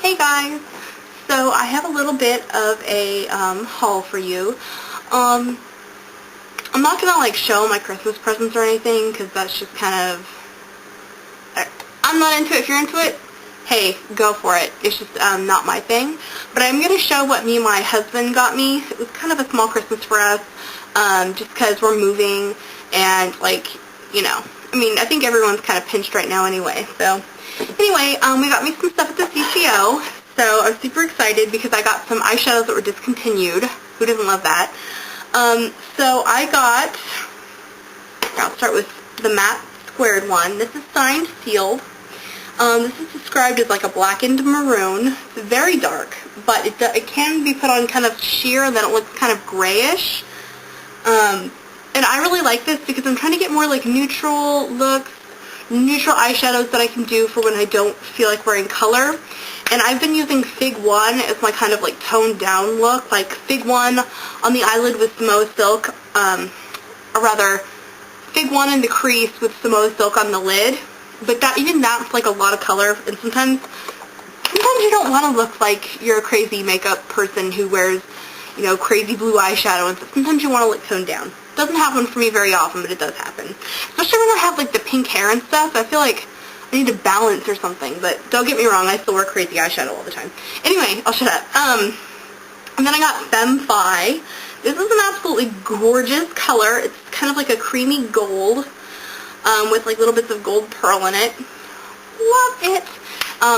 Hey guys, so I have a little bit of a haul for you. I'm not gonna like show my Christmas presents or anything because that's just kind of, I'm not into it. If you're into it, hey, go for it. It's just not my thing. But I'm gonna show what me and my husband got me. It was kind of a small Christmas for us, just because we're moving and like, I think everyone's kind of pinched right now anyway. So anyway, we got me some stuff at the CCO, so I was super excited because I got some eyeshadows that were discontinued. Who doesn't love that? So I'll start with the matte squared one. This is signed sealed. This is described as like a blackened maroon. It's very dark, but it can be put on kind of sheer and then it looks kind of grayish. And I really like this because I'm trying to get more like neutral looks, neutral eyeshadows that I can do for when I don't feel like wearing color. And I've been using Fig 1 as my kind of like toned down look, like Fig 1 on the eyelid with Samo Silk, or rather Fig 1 in the crease with Samo Silk on the lid. But even that's like a lot of color, and sometimes you don't want to look like you're a crazy makeup person who wears, crazy blue eyeshadow, and sometimes you want to look toned down. Doesn't happen for me very often, but it does happen. Especially when I have like the pink hair and stuff. I feel like I need to balance or something, but don't get me wrong, I still wear crazy eyeshadow all the time. Anyway, I'll shut up. And then I got Femme Fi. This is an absolutely gorgeous color. It's kind of like a creamy gold, with like little bits of gold pearl in it. Love it.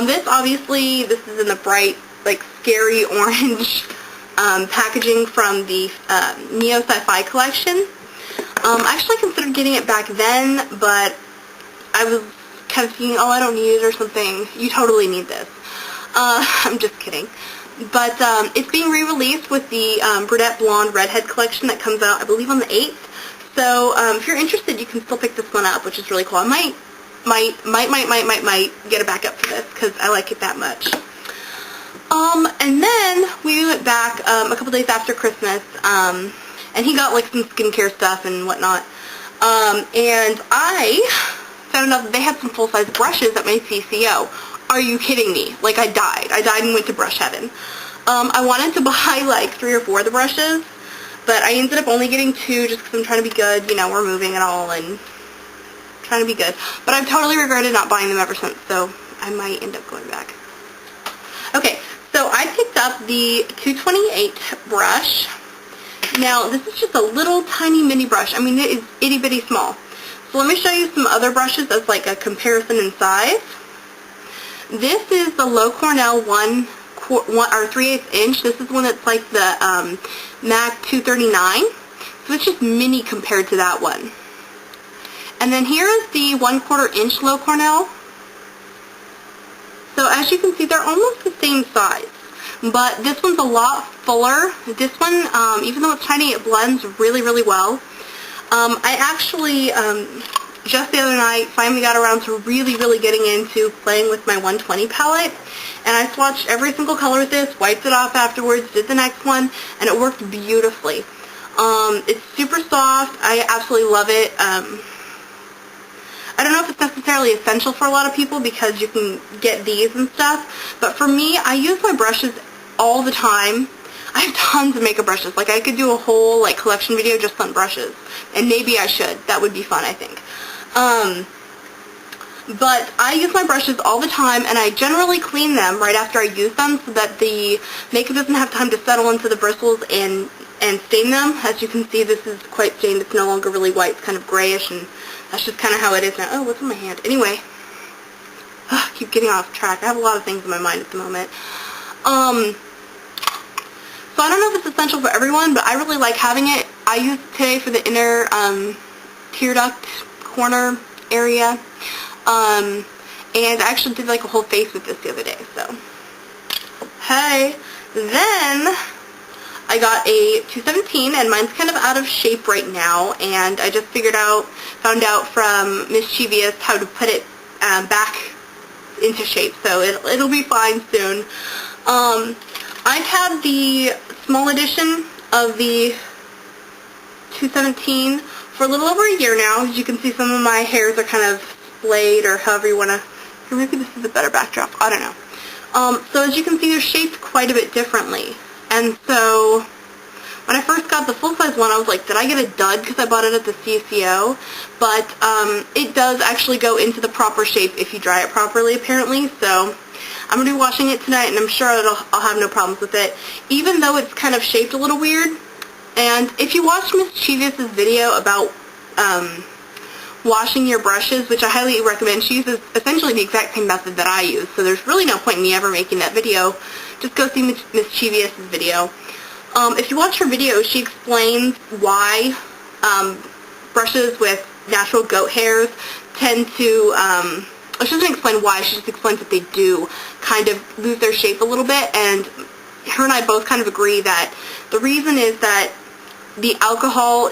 This is in the bright, like scary orange packaging from the Neo Sci-Fi collection. I actually considered getting it back then, but I was kind of thinking, oh, I don't need it or something. You totally need this. I'm just kidding. But it's being re-released with the Brunette Blonde Redhead collection that comes out, I believe, on the 8th. So if you're interested, you can still pick this one up, which is really cool. I might get a backup for this because I like it that much. And then we went back a couple days after Christmas, and he got like some skincare stuff and whatnot. And I found out that they had some full-size brushes at my CCO. Are you kidding me? Like I died and went to brush heaven. I wanted to buy like 3 or 4 of the brushes, but I ended up only getting 2 just because I'm trying to be good. We're moving and all and trying to be good. But I've totally regretted not buying them ever since, so I might end up going back. Okay, so I picked up the 228 brush. Now, this is just a little tiny mini brush. I mean, it is itty-bitty small. So let me show you some other brushes as like a comparison in size. This is the Low Cornell 1 3/8 inch. This is one that's like the MAC 239. So it's just mini compared to that one. And then here is the 1/4 inch Low Cornell. So as you can see, they're almost the same size. But this one's a lot fuller. This one, even though it's tiny, it blends really, really well. I actually, just the other night, finally got around to really, really getting into playing with my 120 palette. And I swatched every single color with this, wiped it off afterwards, did the next one, and it worked beautifully. It's super soft. I absolutely love it. I don't know if it's necessarily essential for a lot of people because you can get these and stuff, but for me, I use my brushes all the time. I have tons of makeup brushes. Like, I could do a whole, like, collection video just on brushes, and maybe I should. That would be fun, I think. But I use my brushes all the time, and I generally clean them right after I use them so that the makeup doesn't have time to settle into the bristles and stain them. As you can see, this is quite stained. It's no longer really white. It's kind of grayish, and that's just kind of how it is now. Oh, what's in my hand? Anyway, I keep getting off track. I have a lot of things in my mind at the moment. So I don't know if it's essential for everyone, but I really like having it. I use it today for the inner tear duct corner area. And I actually did like a whole face with this the other day, so. Hey, then I got a 217, and mine's kind of out of shape right now, and I just found out from Mischievous how to put it back into shape, so it'll be fine soon. I've had the small edition of the 217 for a little over a year now. As you can see, some of my hairs are kind of splayed, or however you want to, or maybe this is a better backdrop, I don't know. So as you can see, they're shaped quite a bit differently. And so when I first got the full-size one, I was like, did I get a dud because I bought it at the CCO? But it does actually go into the proper shape if you dry it properly, apparently. So I'm going to be washing it tonight, and I'm sure I'll have no problems with it, even though it's kind of shaped a little weird. And if you watched Mischevious's video about washing your brushes, which I highly recommend, she uses essentially the exact same method that I use, so there's really no point in me ever making that video. Just go see Mischevious's video. If you watch her video, she explains why brushes with natural goat hairs tend to, she doesn't explain why, she just explains that they do kind of lose their shape a little bit, and her and I both kind of agree that the reason is that the alcohol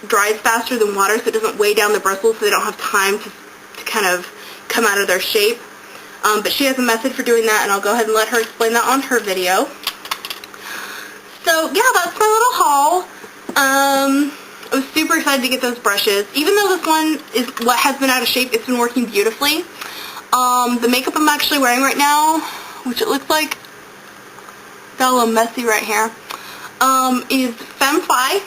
dries faster than water, so it doesn't weigh down the bristles, so they don't have time to kind of come out of their shape. But she has a method for doing that, and I'll go ahead and let her explain that on her video. So yeah, that's my little haul. I was super excited to get those brushes. Even though this one is what has been out of shape, it's been working beautifully. The makeup I'm actually wearing right now, which it looks like got a little messy right here, is Femme Fi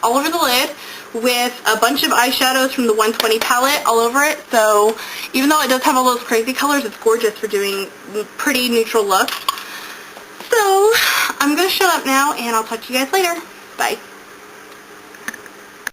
all over the lid with a bunch of eyeshadows from the 120 palette all over it. So even though it does have all those crazy colors, it's gorgeous for doing pretty neutral looks. So I'm going to shut up now, and I'll talk to you guys later. Bye.